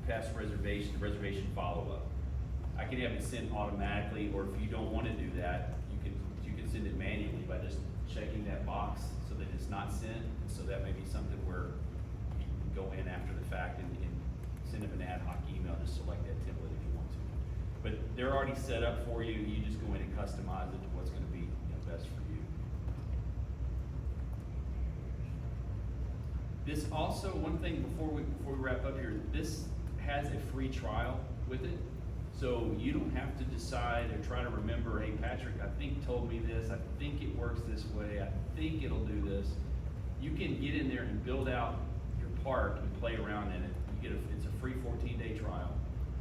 past reservation follow-up. I can have it sent automatically, or if you don't want to do that, you can send it manually by just checking that box so that it's not sent. And so that may be something where you can go in after the fact and send them an ad hoc email, just select that template if you want to. But they're already set up for you, you just go in and customize it to what's gonna be, best for you. This also, one thing before we wrap up here, this has a free trial with it. So you don't have to decide or try to remember, hey, Patrick, I think told me this, I think it works this way, I think it'll do this. You can get in there and build out your park and play around in it. It's a free 14-day trial.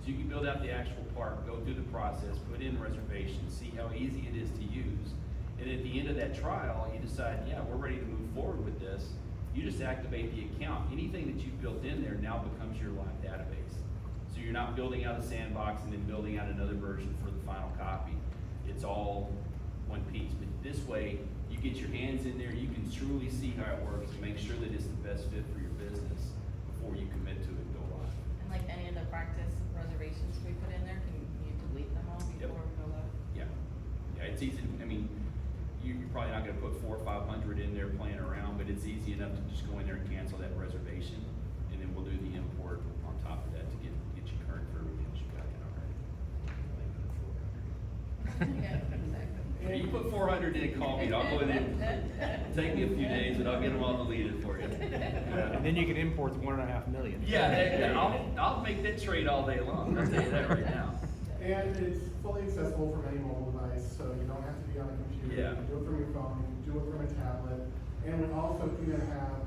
So you can build out the actual park, go through the process, put in reservations, see how easy it is to use. And at the end of that trial, you decide, yeah, we're ready to move forward with this. You just activate the account. Anything that you've built in there now becomes your live database. So you're not building out a sandbox and then building out another version for the final copy. It's all one piece. But this way, you get your hands in there, you can truly see how it works and make sure that it's the best fit for your business before you commit to it and go live. And like any of the practice reservations we put in there, can you delete them all Yep. before we go live? Yeah, yeah, it's easy, I mean, you're probably not gonna put 400 or 500 in there playing around, but it's easy enough to just go in there and cancel that reservation, and then we'll do the import on top of that to get you current for everything else you got in already. Yeah, exactly. Yeah, you put 400 in, call me, I'll go in there, take me a few days, but I'll get them all deleted for you. And then you can import the 1.5 million. Yeah, I'll make that trade all day long, I'll tell you that right now. And it's fully accessible from any mobile device, so you don't have to be on a computer. Yeah. You can do it from your phone, you can do it from a tablet. And we also even have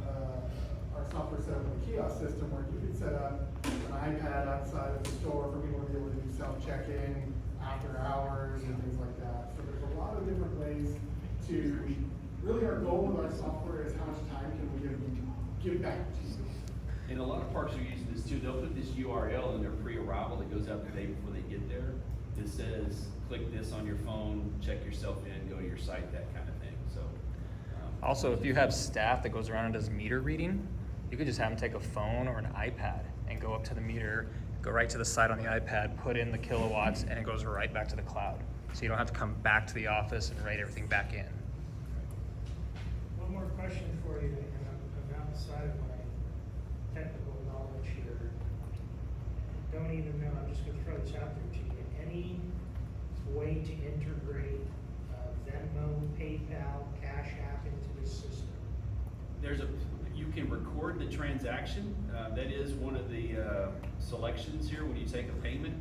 our software set up with a kiosk system where you can set up an iPad outside of the store for people to be able to do self-check-in after hours and things like that. So there's a lot of different ways to, really our goal with our software is how much time can we give back to you. And a lot of parks are using this too. They'll put this URL in their pre-arrival that goes out the day before they get there. It says, click this on your phone, check yourself in, go to your site, that kind of thing, so. Also, if you have staff that goes around and does meter reading, you could just have them take a phone or an iPad and go up to the meter, go right to the site on the iPad, put in the kilowatts, and it goes right back to the cloud. So you don't have to come back to the office and write everything back in. One more question for you, and I'm outside of my technical knowledge here. Don't even know, I'm just gonna throw this out there to you. Any way to integrate Venmo, PayPal, Cash App into this system? You can record the transaction. That is one of the selections here when you take a payment.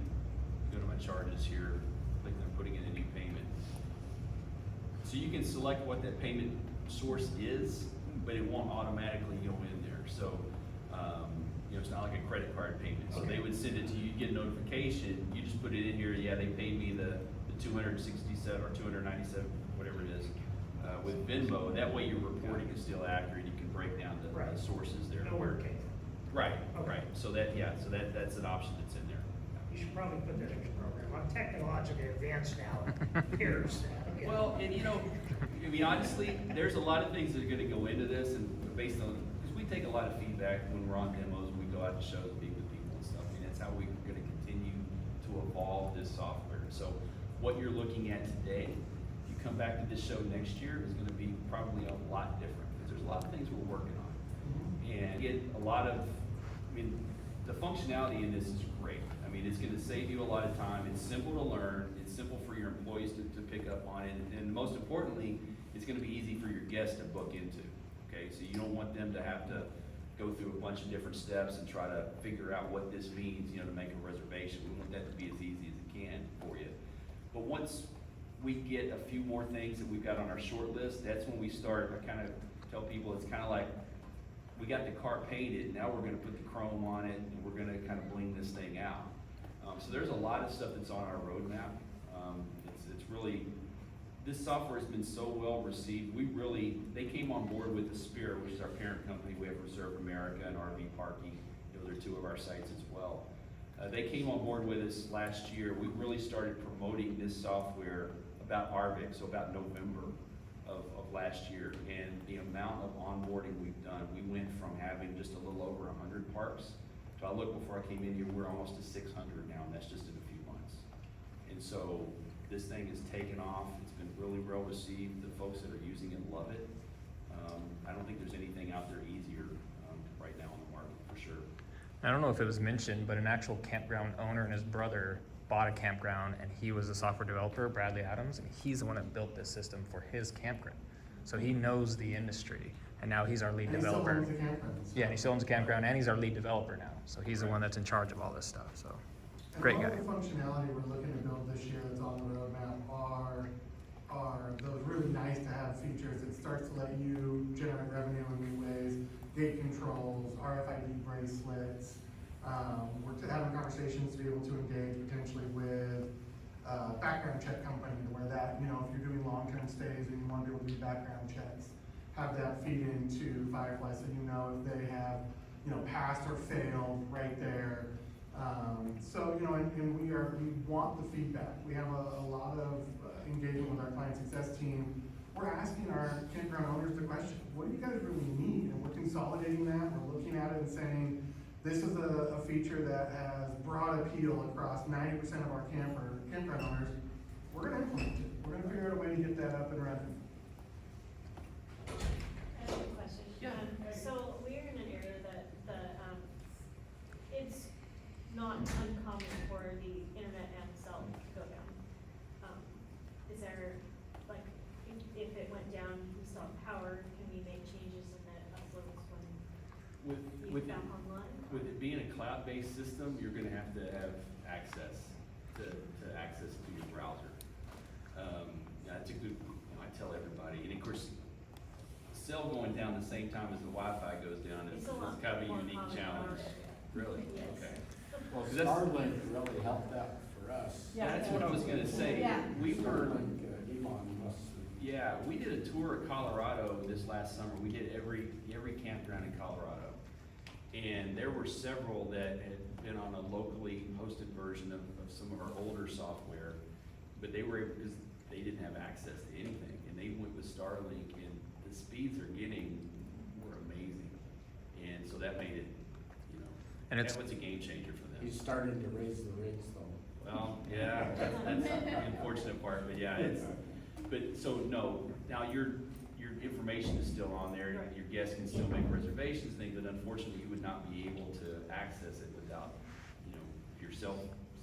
Go to my charges here, click on putting in a new payment. So you can select what that payment source is, but it won't automatically go in there. So, it's not like a credit card payment. So they would send it to you, you get a notification, you just put it in here, yeah, they paid me the 267 or 297, whatever it is, with Venmo. That way your reporting is still accurate. You can break down the Right. sources there. No word came. Right, Okay. right. So that's an option that's in there. You should probably put that in your program. I'm technologically advanced now, it appears that. Okay. Well, and I mean, honestly, there's a lot of things that are gonna go into this, and based on, because we take a lot of feedback when we're on demos, when we go out to shows and meet with people and stuff. I mean, that's how we're gonna continue to evolve this software. So what you're looking at today, you come back to this show next year, is gonna be probably a lot different, because there's a lot of things we're working on. And get a lot of, the functionality in this is great. I mean, it's gonna save you a lot of time. It's simple to learn. It's simple for your employees to pick up on it. And most importantly, it's gonna be easy for your guests to book into, okay? So you don't want them to have to go through a bunch of different steps and try to figure out what this means, to make a reservation. We want that to be as easy as it can for you. But once we get a few more things that we've got on our short list, that's when we start, I kind of tell people, it's kind of like, we got the car painted, now we're gonna put the chrome on it, and we're gonna kind of bling this thing out. So there's a lot of stuff that's on our roadmap. It's really, this software has been so well received. They came on board with the Spirit, which is our parent company. We have Reserve America and RV Parking. They're two of our sites as well. They came on board with us last year. We really started promoting this software about Harvick, so about November of last year. And the amount of onboarding we've done, we went from having just a little over 100 parks. So I looked before I came in here, we're almost to 600 now, and that's just in a few months. And so this thing has taken off. It's been really well received. The folks that are using it love it. I don't think there's anything out there easier right now on the market, for sure. I don't know if it was mentioned, but an actual campground owner and his brother bought a campground, and he was a software developer, Bradley Adams, and he's the one that built this system for his campground. So he knows the industry, and now he's our lead And developer. he still owns the campground. Yeah, and he still owns a campground, and he's our lead developer now. So he's the one that's in charge of all this stuff, so. Great guy. And a lot of the functionality we're looking to build this year that's on the roadmap are those really nice to have features that starts to let you generate revenue in new ways, gate controls, RFID bracelets. We're having conversations to be able to engage potentially with background check company where that, if you're doing long-term stays and you want to be able to do background checks, have that feed into Firefly so if they have, passed or failed right there. And we want the feedback. We have a lot of engagement with our client success team. We're asking our campground owners the question, what do you guys really need? And we're consolidating that, we're looking at it and saying, this is a feature that has broad appeal across 90% of our campground owners. We're gonna implement it. We're gonna figure out a way to get that up and running. I have a question. Yeah. So we're in an area that it's not uncommon for the internet and cell to go down. Is there, like, if it went down, we saw power, can we make changes in the uploads when you With found online? With it being a cloud-based system, you're gonna have to have access to access to your browser. It's a good, I tell everybody, and of course, cell going down the same time as the Wi-Fi goes down is It's a lot kind of a more unique common in our challenge. area. Really? Yes. Okay. Well, 'Cause that's- Starlink really helped out for us. Yeah. That's what I was gonna say. Yeah. We were, Starlink, Elon Musk. yeah, we did a tour of Colorado this last summer. We did every campground in Colorado. And there were several that had been on a locally hosted version of some of our older software, but they were able, because they didn't have access to anything, and they went with Starlink, and the speeds they're getting were amazing. And so that made it, you know, And it's- that was a game changer for them. He's starting to raise the rates though. Well, yeah, that's the unfortunate part, but yeah, so no, now your information is still on there, your guests can still make reservations, things, but unfortunately, you would not be able to access it without, you know, your cell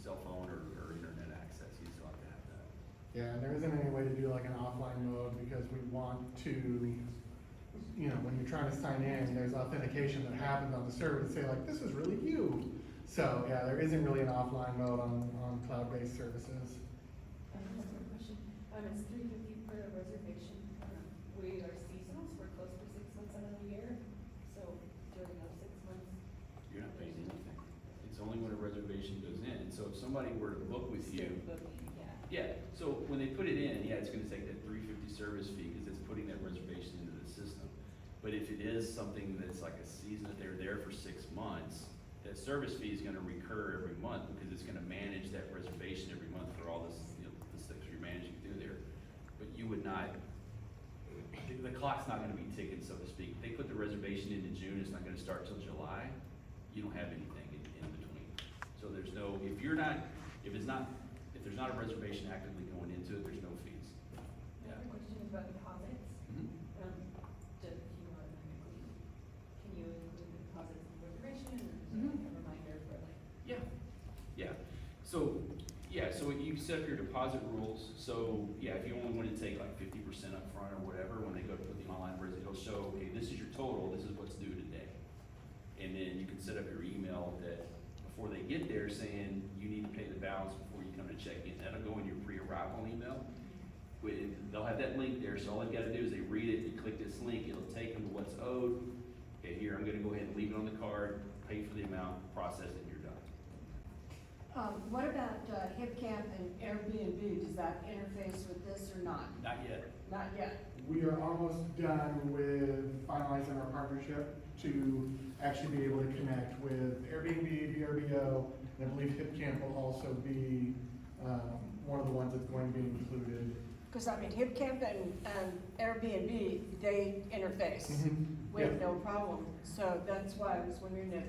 phone or internet access, you still have to have that. Yeah, and there isn't any way to do like an offline mode because we want to, you know, when you're trying to sign in, there's authentication that happens on the server to say like, this is really you. So, yeah, there isn't really an offline mode on cloud-based services. One more question. It's $350 per reservation. We are seasonals, we're closed for 6 months out of the year, so during those 6 months. You're not paying anything. It's only when a reservation goes in, and so if somebody were to book with you, Still booking, yeah. yeah, so when they put it in, yeah, it's gonna take that $350 service fee, because it's putting that reservation into the system. But if it is something that's like a season that they're there for 6 months, that service fee is gonna recur every month, because it's gonna manage that reservation every month for all this, you know, the stuff you're managing through there. But you would not, the clock's not gonna be ticking, so to speak. If they put the reservation into June, it's not gonna start till July, you don't have anything in between. So there's no, if there's not a reservation actively going into it, there's no fees. My other question is about deposits. Mhm. Just, if you want to include, can you include the deposits in the reservation, or is Mhm. there like a reminder for like? Yeah. So you set up your deposit rules, so, yeah, if you only wanna take like 50% up front or whatever, when they go to put the online res, it'll show, okay, this is your total, this is what's due today. And then you can set up your email that, before they get there, saying you need to pay the balance before you come to check in, that'll go in your pre-arrival email. They'll have that link there, so all they've gotta do is they read it, they click this link, it'll take them to what's owed. Okay, here, I'm gonna go ahead and leave it on the card, pay for the amount, process it, and you're done. What about HipCamp and Airbnb? Does that interface with this or not? Not yet. Not yet. We are almost done with finalizing our partnership to actually be able to connect with Airbnb, VRBO, and I believe HipCamp will also be one of the ones that's going to be included. Because I mean, HipCamp and Airbnb, they interface with Yeah. no problem. So that's why I was wondering if,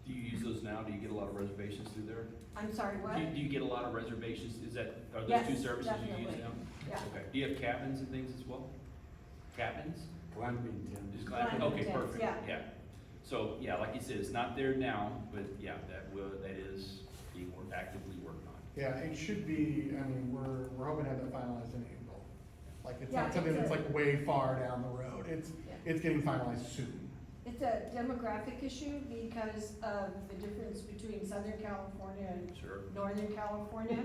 Do you use those now? Do you get a lot of reservations through there? I'm sorry, what? Do you get a lot of reservations? Are those Yes, two services you use definitely. now? Yeah. Okay. Do you have cabins and things as well? Cabins? Glamping tent. Just glamping? Glamping Okay, tents, perfect. yeah. So, yeah, like you said, it's not there now, but yeah, that is being actively worked on. Yeah, it should be, I mean, we're hoping to have that finalized in April. Like, it's Yeah, not something it's that's a- like way far down the road, it's getting finalized soon. It's a demographic issue because of the difference between Southern California and Sure. Northern California.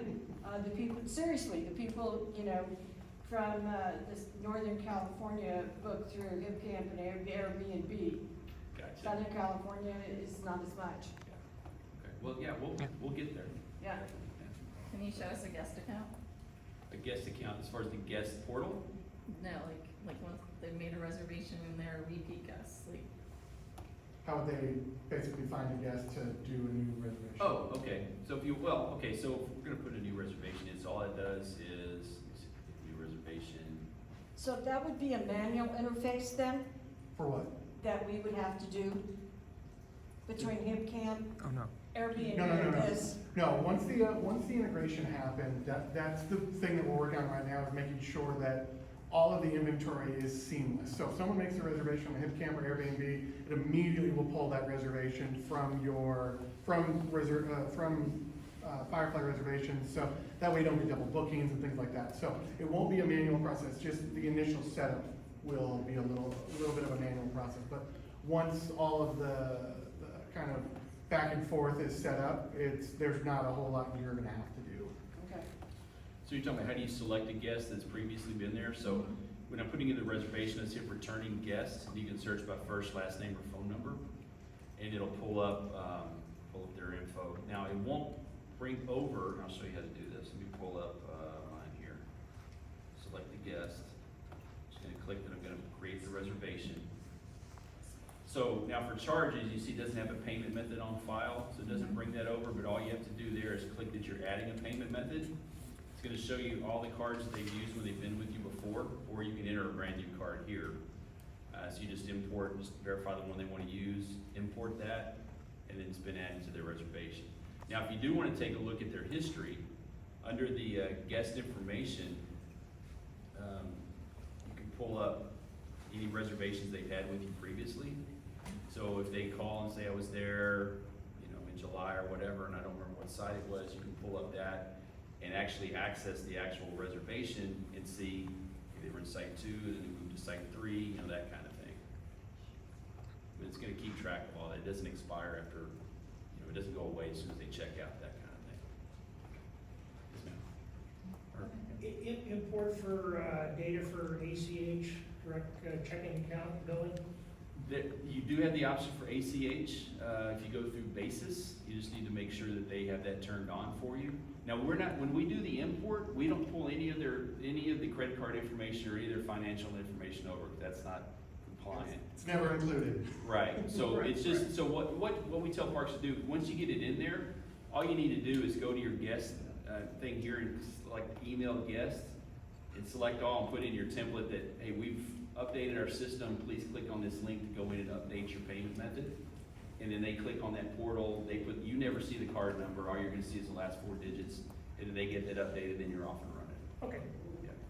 The people, seriously, the people, you know, from, this Northern California book through HipCamp and Airbnb. Gotcha. Southern California is not as much, Okay, well, yeah, we'll get there. yeah. Can you show us a guest account? A guest account, as far as the guest portal? No, like once they've made a reservation and they're a repeat guest, like, How would they basically find a guest to do a new reservation? Oh, okay, so if we're gonna put a new reservation in, so all it does is, let me see, new reservation. So that would be a manual interface then, For what? that we would have to do between HipCamp, Oh, no. Airbnb, No, and this? No, once the integration happens, that's the thing that we're working on right now, is making sure that all of the inventory is seamless. So if someone makes a reservation on HipCamp or Airbnb, it immediately will pull that reservation from Firefly Reservations, so that way you don't get double bookings and things like that. So it won't be a manual process, just the initial setup will be a little bit of a manual process. But once all of the kind of back and forth is set up, there's not a whole lot you're gonna have to do. Okay. So you're talking about how do you select a guest that's previously been there? So when I'm putting in the reservation, let's hit returning guests, and you can search by first, last name, or phone number, and it'll pull up their info. Now, Now, it won't bring over, I'll show you how to do this. Let me pull up, mine here. Select the guest. Just gonna click that I'm gonna create the reservation. So now for charges, you see it doesn't have a payment method on file, so it doesn't bring that over, but all you have to do there is click that you're adding a payment method. It's gonna show you all the cards that they've used when they've been with you before, or you can enter a brand new card here. So you just import, just verify the one they wanna use, import that, and then it's been added to their reservation. Now, if you do wanna take a look at their history, under the guest information, you can pull up any reservations they've had with you previously. So if they call and say, I was there, you know, in July or whatever, and I don't remember what site it was, you can pull up that and actually access the actual reservation and see if they were in site 2, then they moved to site 3, you know, that kind of thing. But it's gonna keep track of all that. It doesn't expire after, you know, it doesn't go away as soon as they check out, that kind of thing. Yes, ma'am. Or- Import for, data for ACH, direct checking account billing? You do have the option for ACH, if you go through Basis, you just need to make sure that they have that turned on for you. Now, when we do the import, we don't pull any of the credit card information or either financial information over, that's not compliant. It's never included. Right, so Right, it's just, so what we tell parks to do, once you get it in there, all you need to do is go to your guest, thing here and select email guest, and select all and put in your template that, hey, we've updated our system, please click on this link to go in and update your payment method. And then they click on that portal, you never see the card number, all you're gonna see is the last 4 digits, and then they get that updated, then you're off and running. Okay,